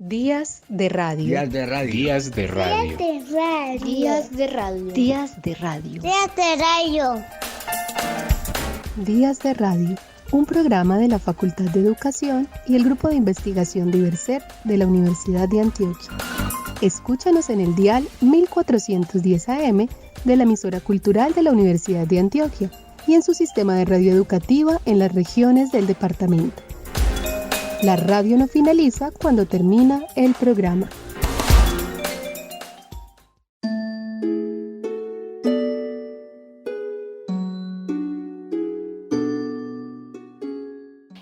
Días de radio. Días de radio. Días de radio. Días de radio. Días de radio. Días de radio. Días de radio. Un programa de la Facultad de Educación y el Grupo de Investigación Diverser de la Universidad de Antioquia. Escúchanos en el dial 1410 AM de la emisora cultural de la Universidad de Antioquia y en su sistema de radio educativa en las regiones del departamento. La radio no finaliza cuando termina el programa.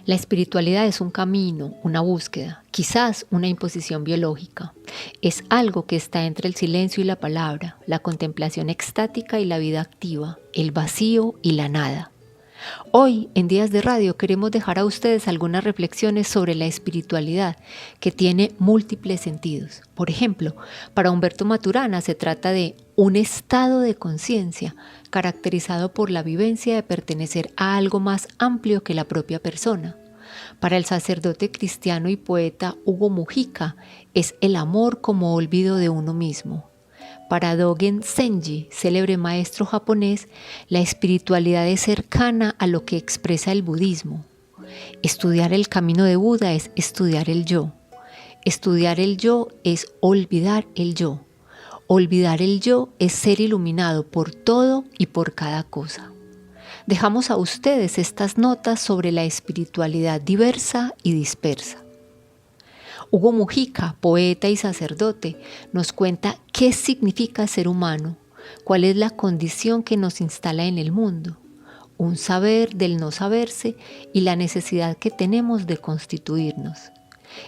La espiritualidad es un camino, una búsqueda, quizás una imposición biológica. Es algo que está entre el silencio y la palabra, la contemplación extática y la vida activa, el vacío y la nada. Hoy, en Días de Radio, queremos dejar a ustedes algunas reflexiones sobre la espiritualidad, que tiene múltiples sentidos. Por ejemplo, para Humberto Maturana se trata de un estado de conciencia caracterizado por la vivencia de pertenecer a algo más amplio que la propia persona. Para el sacerdote cristiano y poeta Hugo Mujica, es el amor como olvido de uno mismo. Para Dogen Zenji, célebre maestro japonés, la espiritualidad es cercana a lo que expresa el budismo. Estudiar el camino de Buda es estudiar el yo. Estudiar el yo es olvidar el yo. Olvidar el yo es ser iluminado por todo y por cada cosa. Dejamos a ustedes estas notas sobre la espiritualidad diversa y dispersa. Hugo Mujica, poeta y sacerdote, nos cuenta qué significa ser humano, cuál es la condición que nos instala en el mundo, un saber del no saberse y la necesidad que tenemos de constituirnos.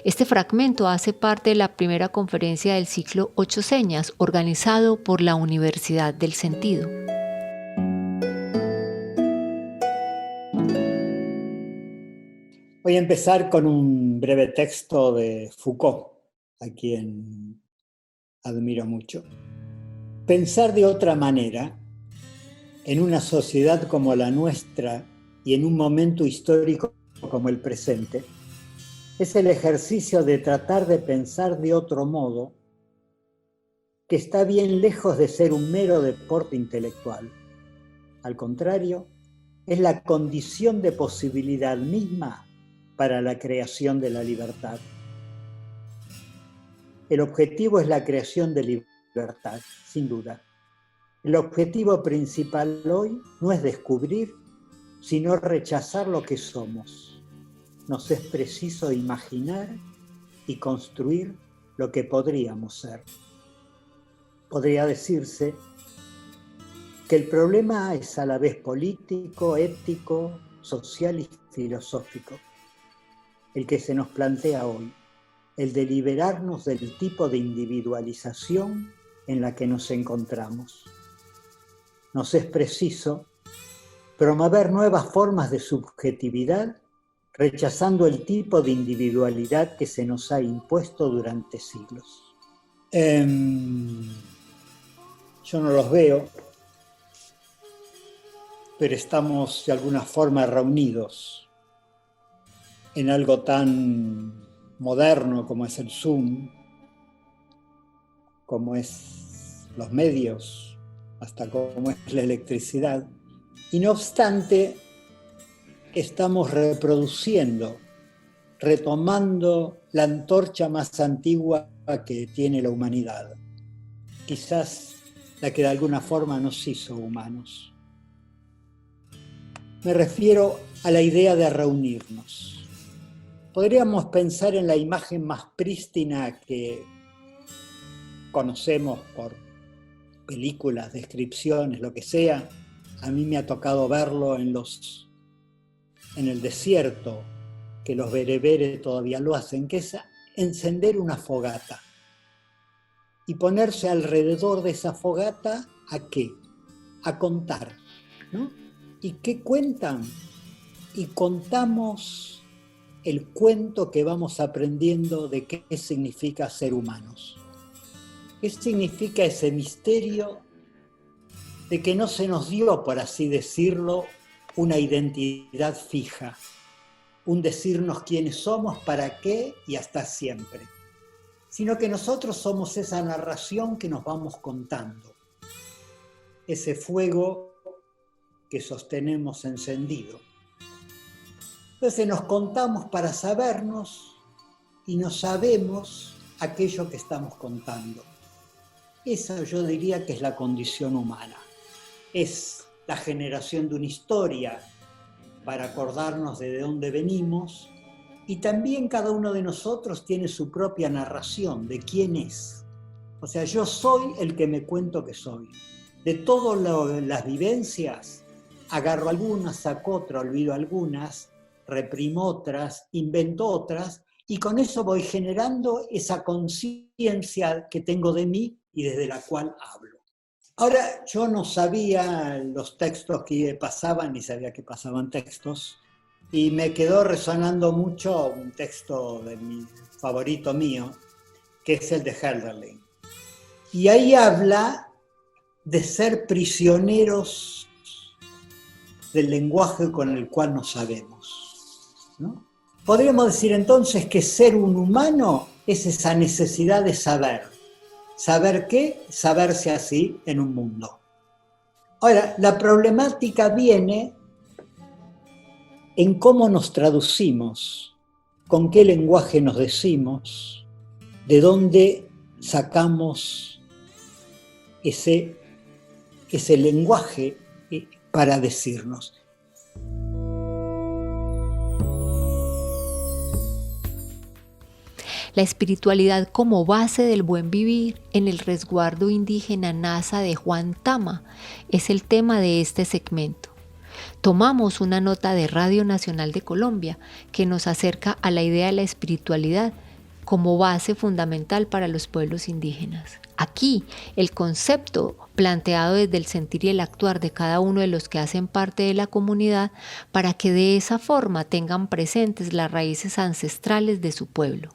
Este fragmento hace parte de la primera conferencia del ciclo 8 Señas, organizado por la Universidad del Sentido. Voy a empezar con un breve texto de Foucault, a quien admiro mucho. Pensar de otra manera, en una sociedad como la nuestra y en un momento histórico como el presente, es el ejercicio de tratar de pensar de otro modo, que está bien lejos de ser un mero deporte intelectual. Al contrario, es la condición de posibilidad misma para la creación de la libertad. El objetivo es la creación de libertad, sin duda. El objetivo principal hoy no es descubrir, sino rechazar lo que somos. Nos es preciso imaginar y construir lo que podríamos ser. Podría decirse que el problema es a la vez político, ético, social y filosófico. El que se nos plantea hoy, el de liberarnos del tipo de individualización en la que nos encontramos. Nos es preciso promover nuevas formas de subjetividad, rechazando el tipo de individualidad que se nos ha impuesto durante siglos. Yo no los veo, pero estamos de alguna forma reunidos en algo tan moderno como es el Zoom, como es los medios, hasta como es la electricidad. Y no obstante, estamos reproduciendo, retomando la antorcha más antigua que tiene la humanidad. Quizás la que de alguna forma nos hizo humanos. Me refiero a la idea de reunirnos. Podríamos pensar en la imagen más prístina que conocemos por películas, descripciones, lo que sea. A mí me ha tocado verlo en el desierto, que los bereberes todavía lo hacen, que es encender una fogata y ponerse alrededor de esa fogata ¿a qué? A contar, ¿no? ¿Y qué cuentan? Y contamos el cuento que vamos aprendiendo de qué significa ser humanos. ¿Qué significa ese misterio de que no se nos dio, por así decirlo, una identidad fija, un decirnos quiénes somos, para qué y hasta siempre? sino que nosotros somos esa narración que nos vamos contando, ese fuego que sostenemos encendido. Entonces nos contamos para sabernos y no sabemos aquello que estamos contando. Esa yo diría que es la condición humana. Es la generación de una historia para acordarnos de dónde venimos, y también cada uno de nosotros tiene su propia narración de quién es. O sea, yo soy el que me cuento que soy. De todas las vivencias, agarro algunas, saco otras, olvido algunas, reprimo otras, invento otras, y con eso voy generando esa conciencia que tengo de mí y desde la cual hablo. Ahora, yo no sabía los textos que pasaban, ni sabía que pasaban textos, y me quedó resonando mucho un texto de mi favorito mío, que es el de Hölderlin. Y ahí habla de ser prisioneros del lenguaje con el cual nos sabemos, ¿no? Podríamos decir entonces que ser un humano es esa necesidad de saber. ¿Saber qué? Saberse así en un mundo. Ahora, la problemática viene en cómo nos traducimos, con qué lenguaje nos decimos, de dónde sacamos ese lenguaje para decirnos. La espiritualidad como base del buen vivir en el resguardo indígena Nasa de Juan Tama es el tema de este segmento. Tomamos una nota de Radio Nacional de Colombia que nos acerca a la idea de la espiritualidad como base fundamental para los pueblos indígenas. Aquí, el concepto planteado desde el sentir y el actuar de cada uno de los que hacen parte de la comunidad para que de esa forma tengan presentes las raíces ancestrales de su pueblo.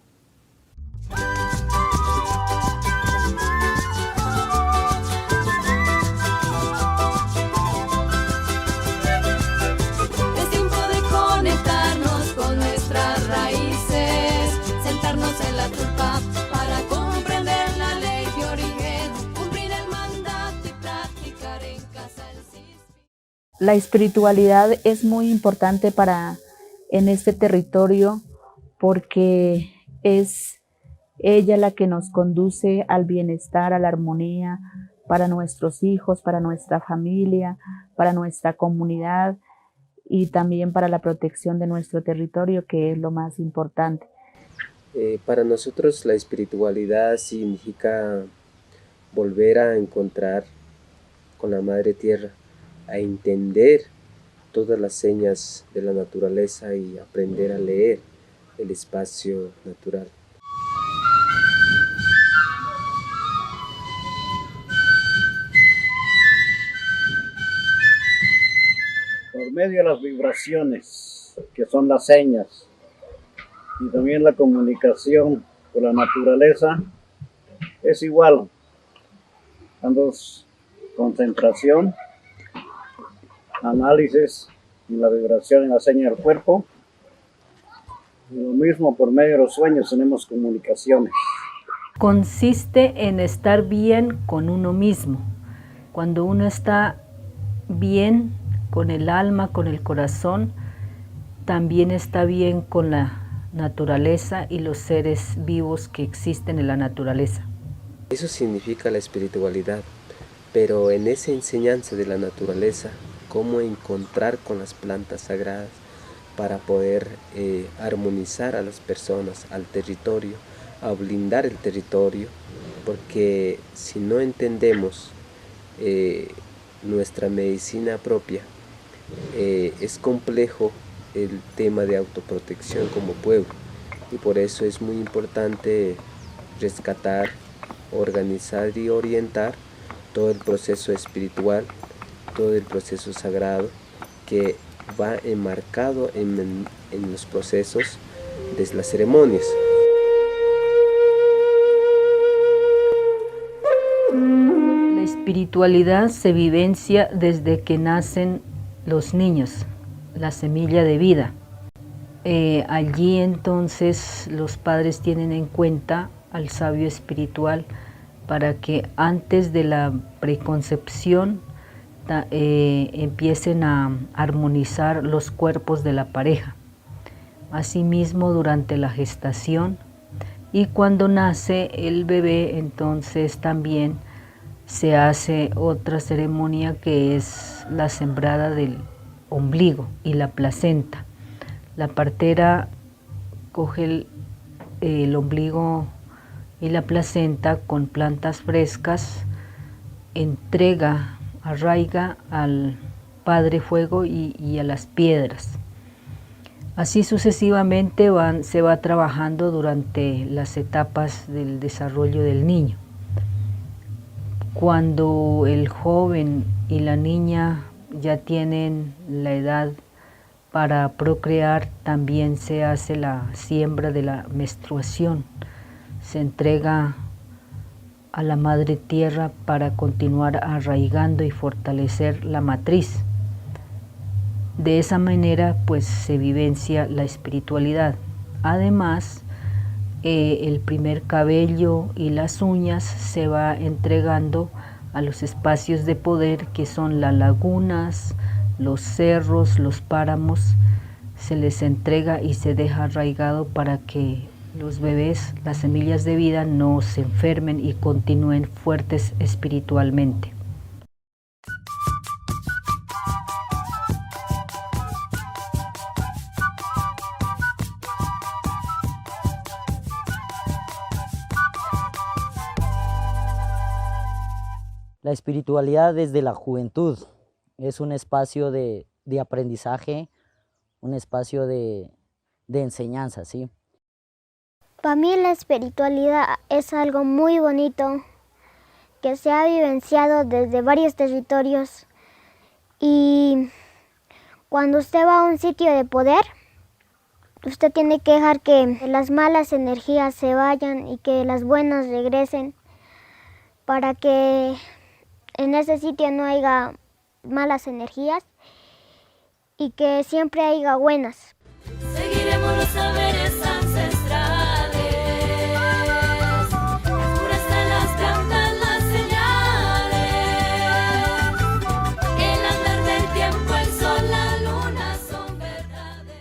Es tiempo de conectarnos con nuestras raíces, sentarnos en la tulpa para comprender la ley de origen, cumplir el mandato y practicar en casa el CISPI. La espiritualidad es muy importante en este territorio porque es ella la que nos conduce al bienestar, a la armonía para nuestros hijos, para nuestra familia, para nuestra comunidad y también para la protección de nuestro territorio, que es lo más importante. Para nosotros la espiritualidad significa volver a encontrar con la Madre Tierra, a entender todas las señas de la naturaleza y aprender a leer el espacio natural. Por medio de las vibraciones, que son las señas, y también la comunicación con la naturaleza, es igual. Damos concentración, análisis en la vibración en la seña del cuerpo. Y lo mismo por medio de los sueños tenemos comunicaciones. Consiste en estar bien con uno mismo. Cuando uno está bien con el alma, con el corazón, también está bien con la naturaleza y los seres vivos que existen en la naturaleza. Eso significa la espiritualidad, pero en esa enseñanza de la naturaleza, cómo encontrar con las plantas sagradas para poder armonizar a las personas, al territorio, a blindar el territorio, porque si no entendemos nuestra medicina propia, es complejo el tema de autoprotección como pueblo, y por eso es muy importante rescatar, organizar y orientar todo el proceso espiritual, todo el proceso sagrado que va enmarcado en los procesos de las ceremonias. La espiritualidad se vivencia desde que nacen los niños, la semilla de vida. Allí entonces los padres tienen en cuenta al sabio espiritual para que antes de la preconcepción empiecen a armonizar los cuerpos de la pareja. Asimismo, durante la gestación y cuando nace el bebé, entonces también se hace otra ceremonia que es la sembrada del ombligo y la placenta. La partera coge el ombligo y la placenta con plantas frescas, arraiga al Padre Fuego y a las piedras. Así sucesivamente se va trabajando durante las etapas del desarrollo del niño. Cuando el joven y la niña ya tienen la edad para procrear, también se hace la siembra de la menstruación. Se entrega a la Madre Tierra para continuar arraigando y fortalecer la matriz. De esa manera pues se vivencia la espiritualidad. Además, el primer cabello y las uñas se va entregando a los espacios de poder que son las lagunas, los cerros, los páramos. Se les entrega y se deja arraigado para que los bebés, las semillas de vida, no se enfermen y continúen fuertes espiritualmente. La espiritualidad desde la juventud es un espacio de aprendizaje, un espacio de enseñanza, ¿sí? Para mí la espiritualidad es algo muy bonito que se ha vivenciado desde varios territorios, y cuando usted va a un sitio de poder, usted tiene que dejar que las malas energías se vayan y que las buenas regresen para que en ese sitio no haya malas energías y que siempre haya buenas. Seguiremos los saberes ancestrales, puras en las plantas las señales, el andar del tiempo, el sol, la luna son verdades.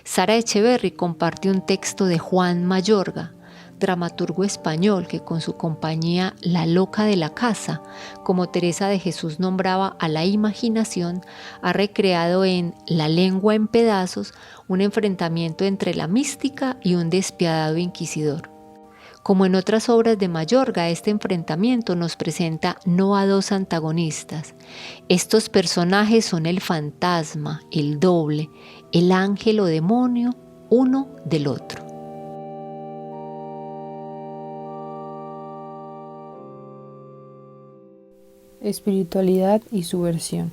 Sara Echeverry comparte un texto de Juan Mayorga, dramaturgo español que con su compañía La Loca de la Casa, como Teresa de Jesús nombraba a la imaginación, ha recreado en La lengua en pedazos un enfrentamiento entre la mística y un despiadado inquisidor. Como en otras obras de Mayorga, este enfrentamiento nos presenta no a dos antagonistas. Estos personajes son el fantasma, el doble, el ángel o demonio, uno del otro. Espiritualidad y subversión.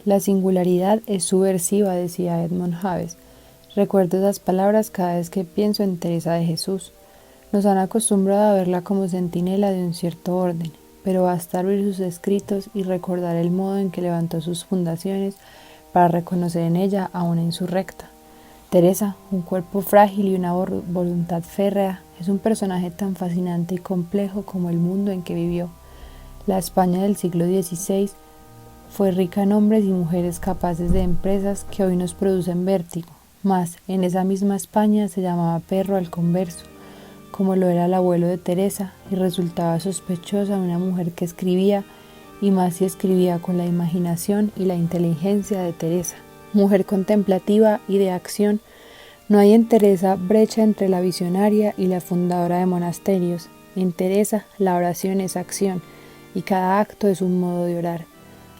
La singularidad es subversiva, decía Edmond Havers. Recuerdo esas palabras cada vez que pienso en Teresa de Jesús. Nos han acostumbrado a verla como centinela de un cierto orden, pero basta abrir sus escritos y recordar el modo en que levantó sus fundaciones para reconocer en ella a una insurrecta. Teresa, un cuerpo frágil y una voluntad férrea, es un personaje tan fascinante y complejo como el mundo en que vivió. La España del siglo XVI fue rica en hombres y mujeres capaces de empresas que hoy nos producen vértigo, mas en esa misma España se llamaba perro al converso, como lo era el abuelo de Teresa, y resultaba sospechosa una mujer que escribía, y más si escribía con la imaginación y la inteligencia de Teresa. Mujer contemplativa y de acción, no hay en Teresa brecha entre la visionaria y la fundadora de monasterios. En Teresa la oración es acción, y cada acto es un modo de orar.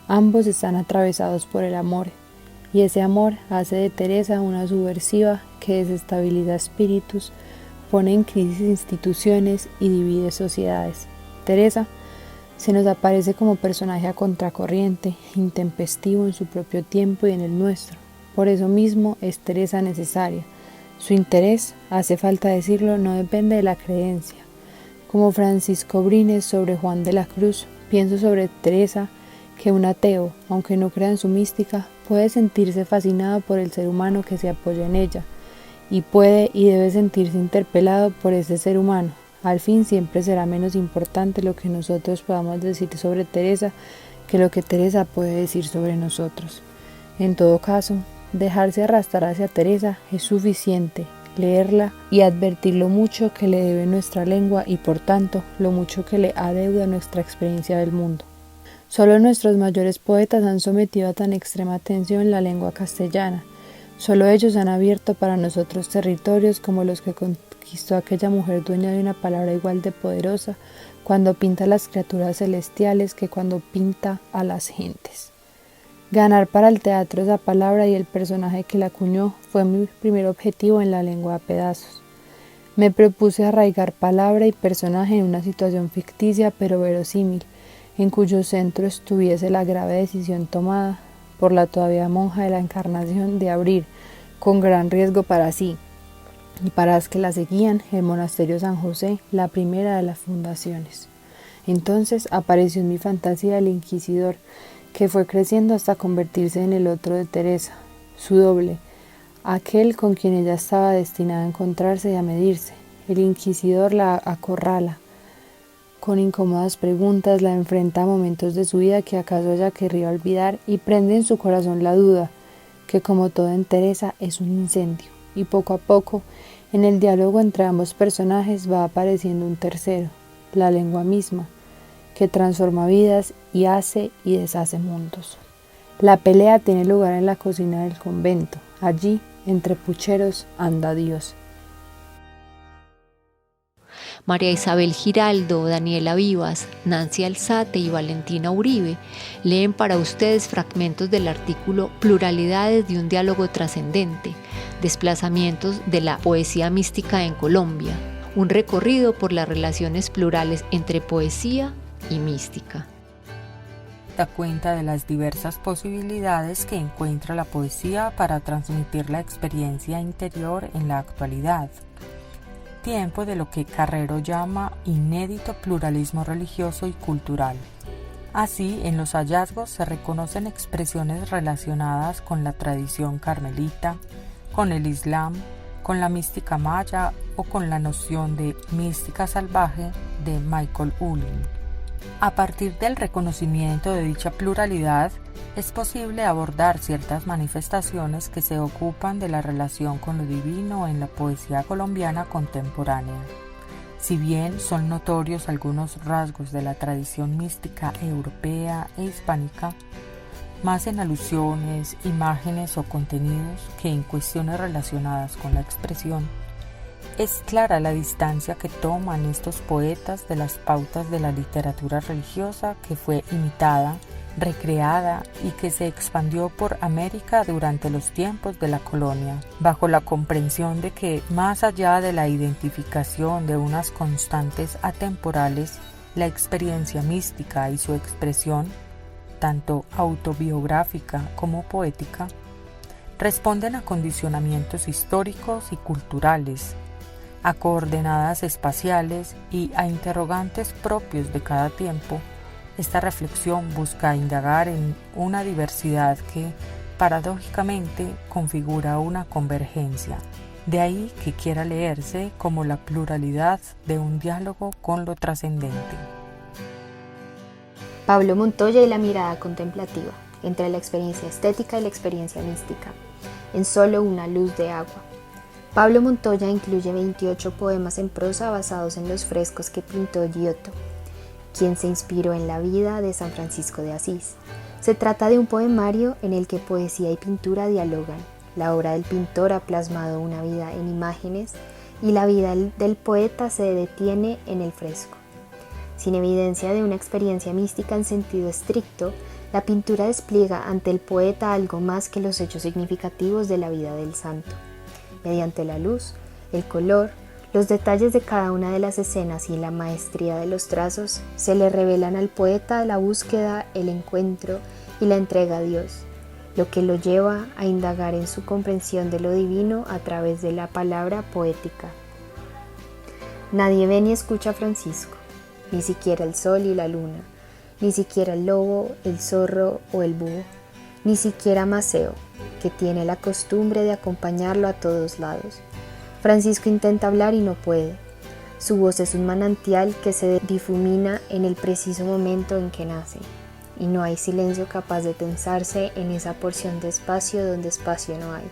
Ambos están atravesados por el amor, y ese amor hace de Teresa una subversiva que desestabiliza espíritus, pone en crisis instituciones y divide sociedades. Teresa se nos aparece como personaje a contracorriente, intempestivo en su propio tiempo y en el nuestro. Por eso mismo es Teresa necesaria. Su interés, hace falta decirlo, no depende de la creencia. Como Francisco Brines sobre Juan de la Cruz, pienso sobre Teresa que un ateo, aunque no crea en su mística, puede sentirse fascinado por el ser humano que se apoya en ella, y puede y debe sentirse interpelado por ese ser humano. Al fin siempre será menos importante lo que nosotros podamos decir sobre Teresa que lo que Teresa puede decir sobre nosotros. En todo caso, dejarse arrastrar hacia Teresa es suficiente, leerla y advertir lo mucho que le debe nuestra lengua y por tanto lo mucho que le adeuda nuestra experiencia del mundo. Solo nuestros mayores poetas han sometido a tan extrema atención la lengua castellana. Solo ellos han abierto para nosotros territorios como los que conquistó aquella mujer dueña de una palabra igual de poderosa cuando pinta a las criaturas celestiales que cuando pinta a las gentes. Ganar para el teatro esa palabra y el personaje que la acuñó fue mi primer objetivo en la lengua a pedazos. Me propuse arraigar palabra y personaje en una situación ficticia pero verosímil, en cuyo centro estuviese la grave decisión tomada por la todavía monja de la Encarnación de abrir, con gran riesgo para sí y para las que la seguían, el monasterio San José, la primera de las fundaciones. Entonces apareció en mi fantasía el inquisidor, que fue creciendo hasta convertirse en el otro de Teresa, su doble, aquel con quien ella estaba destinada a encontrarse y a medirse. El inquisidor la acorrala con incómodas preguntas, la enfrenta a momentos de su vida que acaso ella querría olvidar y prende en su corazón la duda, que como todo en Teresa es un incendio, y poco a poco, en el diálogo entre ambos personajes va apareciendo un tercero, la lengua misma, que transforma vidas y hace y deshace mundos. La pelea tiene lugar en la cocina del convento, allí, entre pucheros, anda Dios. María Isabel Giraldo, Daniela Vivas, Nancy Alzate y Valentina Uribe leen para ustedes fragmentos del artículo Pluralidades de un diálogo trascendente, desplazamientos de la poesía mística en Colombia, un recorrido por las relaciones plurales entre poesía y mística. Da cuenta de las diversas posibilidades que encuentra la poesía para transmitir la experiencia interior en la actualidad. Tiempo de lo que Carrero llama inédito pluralismo religioso y cultural. Así, en los hallazgos se reconocen expresiones relacionadas con la tradición carmelita, con el Islam, con la mística maya o con la noción de mística salvaje de Michael Ullin. A partir del reconocimiento de dicha pluralidad, es posible abordar ciertas manifestaciones que se ocupan de la relación con lo divino en la poesía colombiana contemporánea. Si bien son notorios algunos rasgos de la tradición mística europea e hispánica, más en alusiones, imágenes o contenidos que en cuestiones relacionadas con la expresión, es clara la distancia que toman estos poetas de las pautas de la literatura religiosa que fue imitada, recreada y que se expandió por América durante los tiempos de la colonia, bajo la comprensión de que, más allá de la identificación de unas constantes atemporales, la experiencia mística y su expresión, tanto autobiográfica como poética, responden a condicionamientos históricos y culturales, a coordenadas espaciales y a interrogantes propios de cada tiempo. Esta reflexión busca indagar en una diversidad que, paradójicamente, configura una convergencia. De ahí que quiera leerse como la pluralidad de un diálogo con lo trascendente. Pablo Montoya y la mirada contemplativa, entre la experiencia estética y la experiencia mística, en solo una luz de agua. Pablo Montoya incluye 28 poemas en prosa basados en los frescos que pintó Giotto, quien se inspiró en la vida de San Francisco de Asís. Se trata de un poemario en el que poesía y pintura dialogan. La obra del pintor ha plasmado una vida en imágenes y la vida del poeta se detiene en el fresco. Sin evidencia de una experiencia mística en sentido estricto, la pintura despliega ante el poeta algo más que los hechos significativos de la vida del santo. Mediante la luz, el color, los detalles de cada una de las escenas y la maestría de los trazos se le revelan al poeta la búsqueda, el encuentro y la entrega a Dios, lo que lo lleva a indagar en su comprensión de lo divino a través de la palabra poética. Nadie ve ni escucha a Francisco, ni siquiera el sol y la luna, ni siquiera el lobo, el zorro o el búho, ni siquiera Maceo, que tiene la costumbre de acompañarlo a todos lados, Francisco intenta hablar y no puede. Su voz es un manantial que se difumina en el preciso momento en que nace, y no hay silencio capaz de tensarse en esa porción de espacio donde espacio no hay.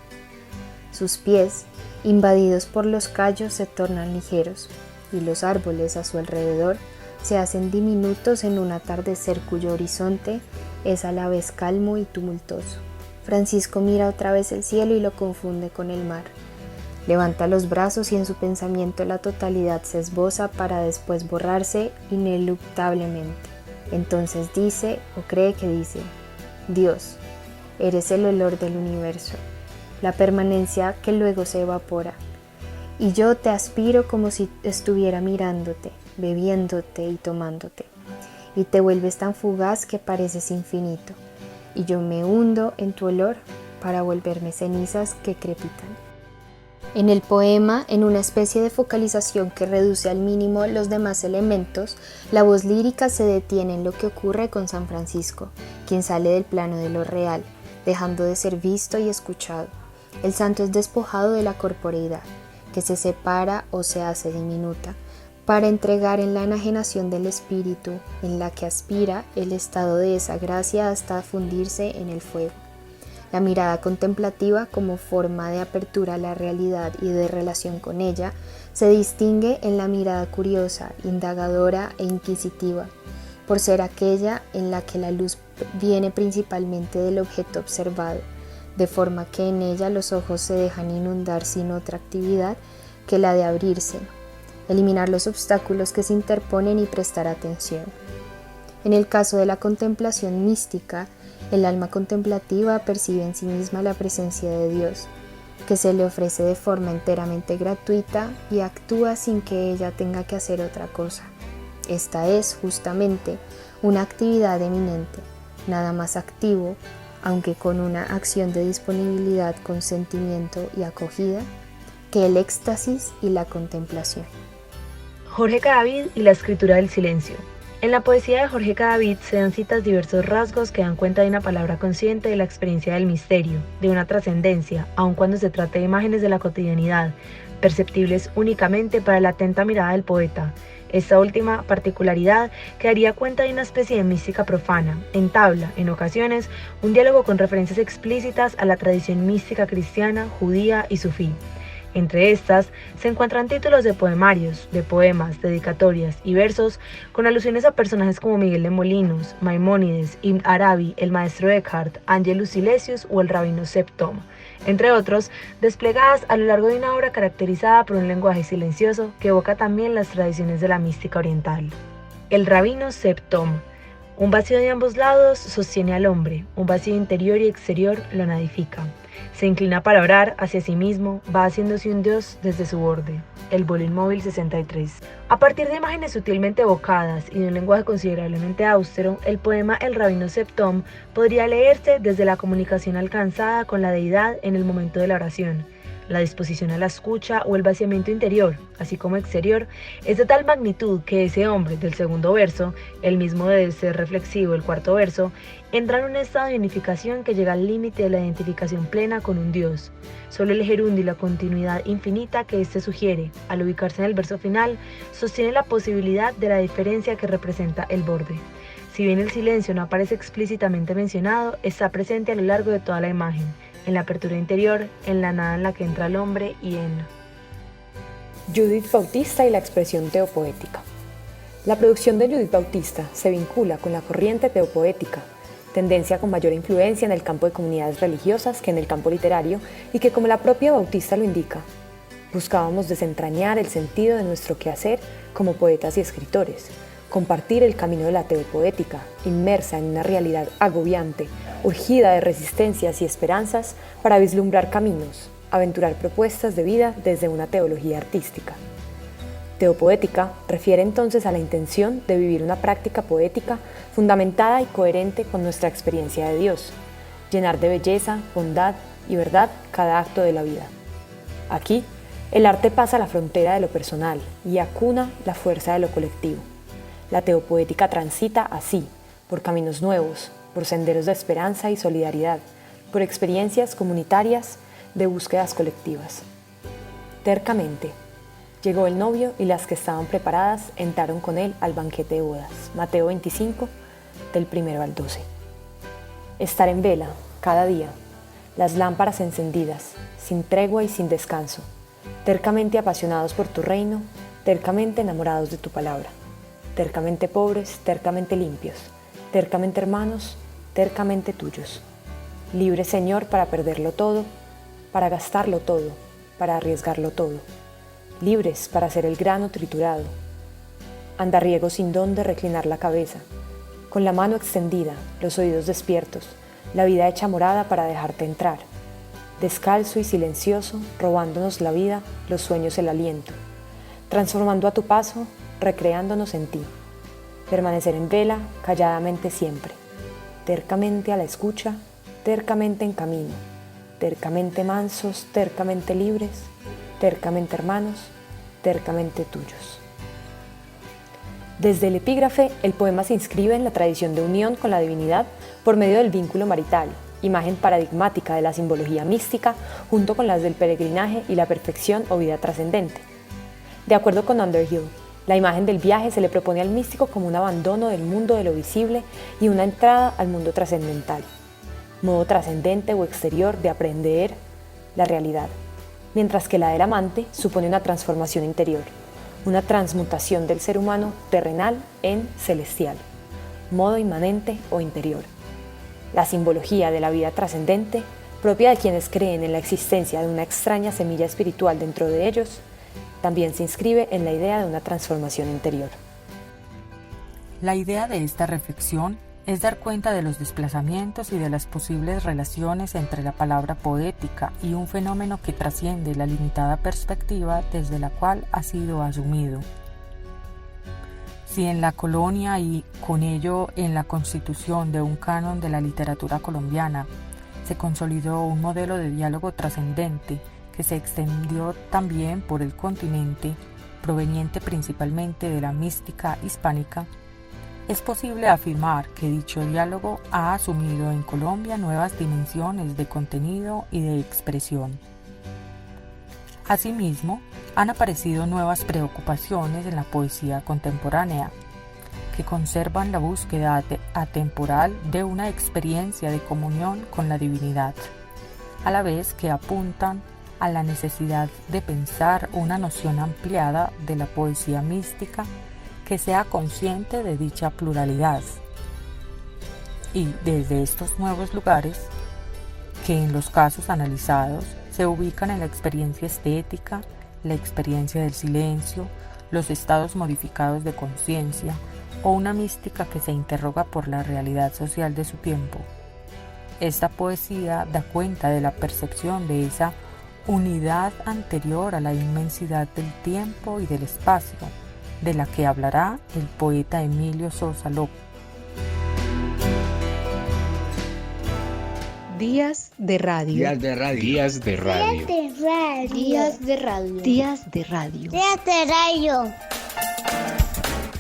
Sus pies, invadidos por los callos, se tornan ligeros, y los árboles a su alrededor se hacen diminutos en un atardecer cuyo horizonte es a la vez calmo y tumultuoso. Francisco mira otra vez el cielo y lo confunde con el mar. Levanta los brazos y en su pensamiento la totalidad se esboza para después borrarse ineluctablemente. Entonces dice, o cree que dice: Dios, eres el olor del universo, la permanencia que luego se evapora. Y yo te aspiro como si estuviera mirándote, bebiéndote y tomándote. Y te vuelves tan fugaz que pareces infinito. Y yo me hundo en tu olor para volverme cenizas que crepitan. En el poema, en una especie de focalización que reduce al mínimo los demás elementos, la voz lírica se detiene en lo que ocurre con San Francisco, quien sale del plano de lo real, dejando de ser visto y escuchado. El santo es despojado de la corporeidad, que se separa o se hace diminuta, para entregar en la enajenación del espíritu, en la que aspira el estado de esa gracia hasta fundirse en el fuego. La mirada contemplativa, como forma de apertura a la realidad y de relación con ella, se distingue en la mirada curiosa, indagadora e inquisitiva, por ser aquella en la que la luz viene principalmente del objeto observado, de forma que en ella los ojos se dejan inundar sin otra actividad que la de abrirse, eliminar los obstáculos que se interponen y prestar atención. En el caso de la contemplación mística, el alma contemplativa percibe en sí misma la presencia de Dios, que se le ofrece de forma enteramente gratuita y actúa sin que ella tenga que hacer otra cosa. Esta es, justamente, una actividad eminente, nada más activo, aunque con una acción de disponibilidad, consentimiento y acogida, que el éxtasis y la contemplación. Jorge Cadavid y la escritura del silencio. En la poesía de Jorge Cadavid se dan citas diversos rasgos que dan cuenta de una palabra consciente de la experiencia del misterio, de una trascendencia, aun cuando se trate de imágenes de la cotidianidad, perceptibles únicamente para la atenta mirada del poeta. Esta última particularidad que daría cuenta de una especie de mística profana, entabla, en ocasiones, un diálogo con referencias explícitas a la tradición mística cristiana, judía y sufí. Entre estas se encuentran títulos de poemarios, de poemas, dedicatorias y versos con alusiones a personajes como Miguel de Molinos, Maimónides, Ibn Arabi, el maestro Eckhart, Angelus Silesius o el rabino Seb Tom, entre otros, desplegadas a lo largo de una obra caracterizada por un lenguaje silencioso que evoca también las tradiciones de la mística oriental. El rabino Seb Tom. Un vacío de ambos lados sostiene al hombre, un vacío interior y exterior lo nadifica. Se inclina para orar hacia sí mismo, va haciéndose un dios desde su borde. El vuelo inmóvil 63. A partir de imágenes sutilmente evocadas y de un lenguaje considerablemente austero, el poema El rabino Seb Tom podría leerse desde la comunicación alcanzada con la deidad en el momento de la oración. La disposición a la escucha o el vaciamiento interior, así como exterior, es de tal magnitud que ese hombre del segundo verso, el mismo de ser reflexivo el cuarto verso, entra en un estado de unificación que llega al límite de la identificación plena con un Dios. Solo el gerundio y la continuidad infinita que éste sugiere, al ubicarse en el verso final, sostiene la posibilidad de la diferencia que representa el borde. Si bien el silencio no aparece explícitamente mencionado, está presente a lo largo de toda la imagen, en la apertura interior, en la nada en la que entra el hombre y en Judith Bautista y la expresión teopoética. La producción de Judith Bautista se vincula con la corriente teopoética, tendencia con mayor influencia en el campo de comunidades religiosas que en el campo literario y que, como la propia Bautista lo indica, buscábamos desentrañar el sentido de nuestro quehacer como poetas y escritores, compartir el camino de la teopoética, inmersa en una realidad agobiante, urgida de resistencias y esperanzas para vislumbrar caminos, aventurar propuestas de vida desde una teología artística. Teopoética refiere entonces a la intención de vivir una práctica poética fundamentada y coherente con nuestra experiencia de Dios, llenar de belleza, bondad y verdad cada acto de la vida. Aquí, el arte pasa la frontera de lo personal y acuna la fuerza de lo colectivo. La teopoética transita así, por caminos nuevos, por senderos de esperanza y solidaridad, por experiencias comunitarias de búsquedas colectivas. tercamente. Llegó el novio y las que estaban preparadas entraron con él al banquete de bodas. Mateo 25, del 1 al 12. Estar en vela, cada día, las lámparas encendidas, sin tregua y sin descanso, tercamente apasionados por tu reino, tercamente enamorados de tu palabra, tercamente pobres, tercamente limpios, tercamente hermanos, tercamente tuyos. Libres, Señor, para perderlo todo, para gastarlo todo, para arriesgarlo todo. Libres para ser el grano triturado. Andariegos sin dónde reclinar la cabeza, con la mano extendida, los oídos despiertos, la vida hecha morada para dejarte entrar. Descalzo y silencioso, robándonos la vida, los sueños, el aliento. Transformando a tu paso, recreándonos en ti. Permanecer en vela, calladamente siempre. Tercamente a la escucha, tercamente en camino. Tercamente mansos, tercamente libres, tercamente hermanos, tercamente tuyos. Desde el epígrafe, el poema se inscribe en la tradición de unión con la divinidad por medio del vínculo marital, imagen paradigmática de la simbología mística, junto con las del peregrinaje y la perfección o vida trascendente. De acuerdo con Underhill, la imagen del viaje se le propone al místico como un abandono del mundo de lo visible y una entrada al mundo trascendental, modo trascendente o exterior de aprender la realidad, mientras que la del amante supone una transformación interior, una transmutación del ser humano terrenal en celestial, modo inmanente o interior. La simbología de la vida trascendente, propia de quienes creen en la existencia de una extraña semilla espiritual dentro de ellos, también se inscribe en la idea de una transformación interior. La idea de esta reflexión es dar cuenta de los desplazamientos y de las posibles relaciones entre la palabra poética y un fenómeno que trasciende la limitada perspectiva desde la cual ha sido asumido. Si en la colonia y con ello en la constitución de un canon de la literatura colombiana se consolidó un modelo de diálogo trascendente que se extendió también por el continente, proveniente principalmente de la mística hispánica, es posible afirmar que dicho diálogo ha asumido en Colombia nuevas dimensiones de contenido y de expresión. Asimismo, han aparecido nuevas preocupaciones en la poesía contemporánea, que conservan la búsqueda atemporal de una experiencia de comunión con la divinidad, a la vez que apuntan a la necesidad de pensar una noción ampliada de la poesía mística que sea consciente de dicha pluralidad. Y desde estos nuevos lugares, que en los casos analizados se ubican en la experiencia estética, la experiencia del silencio, los estados modificados de conciencia o una mística que se interroga por la realidad social de su tiempo. Esta poesía da cuenta de la percepción de esa unidad anterior a la inmensidad del tiempo y del espacio, de la que hablará el poeta Emilio Sosa López. Días de radio. Días de radio. Días de radio. Días de radio. Días de radio. Días de radio.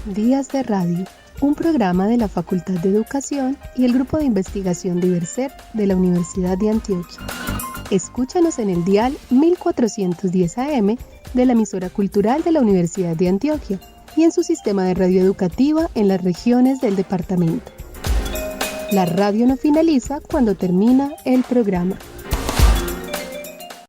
Días de radio, un programa de la Facultad de Educación y el Grupo de Investigación Diverser de la Universidad de Antioquia. Escúchanos en el dial 1410 AM de la emisora cultural de la Universidad de Antioquia y en su sistema de radio educativa en las regiones del departamento. La radio no finaliza cuando termina el programa.